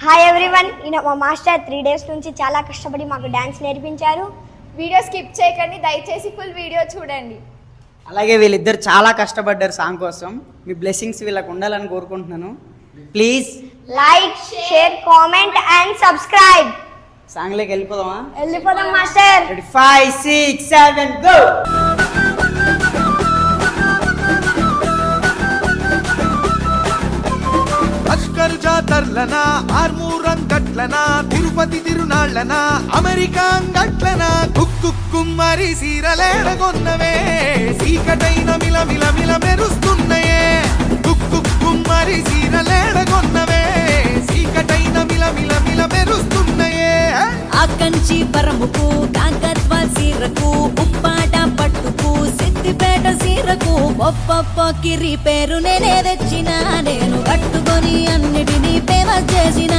Hi everyone, ఈయన మా master 3 days నుంచి చాలా కష్టపడి మాకు డాన్స్ నేర్పించారు. వీడియో స్కిప్ చేయకండి, దయచేసి ఫుల్ వీడియో చూడండి. అలాగే వీళ్ళిద్దరు చాలా కష్టపడ్డారు సాంగ్ కోసం. మీ బ్లెస్సింగ్స్ వీళ్ళకు ఉండాలని కోరుకుంటున్నాను. Please like, share, comment and subscribe. సాంగ్లోకి వెళ్ళిపోదామా? వెళ్ళిపోదాం మాస్టర్. 5, 6, 7 గో. లష్కర్ జాతర్లనా, ఆర్మూరం గట్లనా, తిరుపతి తిరునాళ్ళనా, అమెరికా గట్లనా, కుక్కుమ్మరి సీరలేడగొన్నవే, సీకటైన మిల మిల మిల మెరుస్తున్నాయే, కుక్కుమ్మరి సీరలేడగొన్నవే, సీకటైన మిల మిల మిల మెరుస్తున్నాయే. ఆ కంచి పరముకు, కాకత్వ సీరకు, ఉప్పాడ పట్టుకు, సిద్దిపేట సీరకు, ఒప్పొప్ప కిరి పేరు నేనే తెచ్చిన, నేను కట్టుకొని అన్నిటినీ ఫేమస్ చేసిన,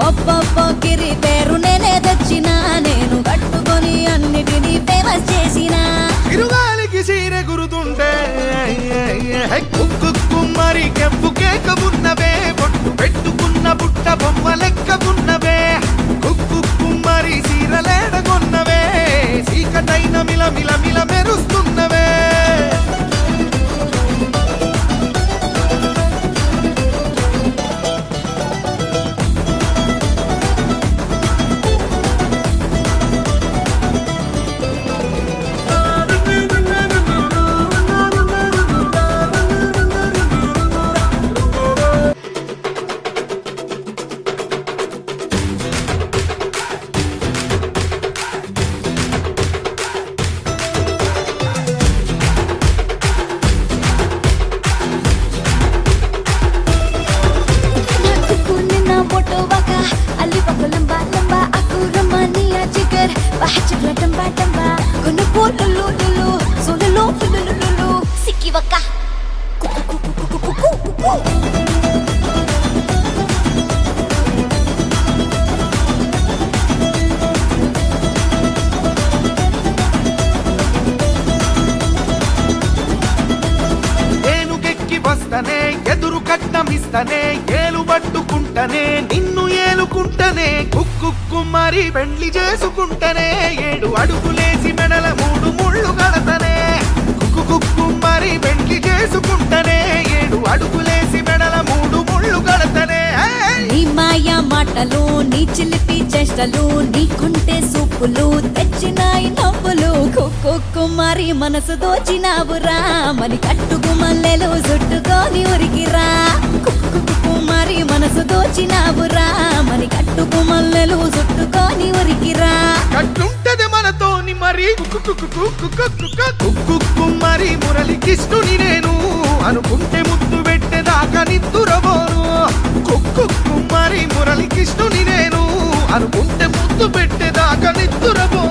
ఒప్పొప్ప కిరి పేరు నేనే తెచ్చిన, నేను కట్టుకొని అన్నిటినీ ఫేమస్ చేసిన. తిరుగాలికి సీర గురుతుంటే కుక్కుమ్మరి కెంపు కేక ఉన్నవే, బొట్టు పెట్టుకున్న బుట్ట బొమ్మ లెక్క ఉన్నవే, కుక్కుమ్మరి సీరలేడగొన్నవే, సీకటైన మిల మిల మిల మెరుస్తున్నవే. ఎదురు కట్టమిస్తనే, ఏలు పట్టుకుంటనే, నిన్ను ఏలుకుంటనే, కుక్కుమ్మరి పెండ్లి చేసుకుంటనే, 7 అడుగులేసి మెడల 3 ముళ్ళు కడతనే, కుక్కుమ్మరి పెండ్లి చేసుకుంటనే, 7 అడుగులేసి మెడల 3 ముళ్ళు కడతనే. నీ మాయా మాటలు, నీ చిలిపి చేష్టలు, నీ కొంటే సూపులు, తెచ్చినాయి నవ్వులు, కుక్కుమ్మరి మనసు దోచినావురా, మరి కట్టుకు మల్లెలు చుట్టుకొని ఉరికిరా, కుక్కుమ్మరి మనసు దోచినావురా, మరి కట్టుకు మల్లెలు చుట్టుకొని ఉరికిరా. కట్టుంటది మనతోని మరి కుక్కుమ్మరి మురళికిష్టుని నేను, అనుకుంటే ముద్దు పెట్టేదాకా నిద్దురబోను, కుక్కుమ్మరి మురళికిష్టుని నేను, అనుకుంటే ముద్దు పెట్టేదాకా నిద్దురబో.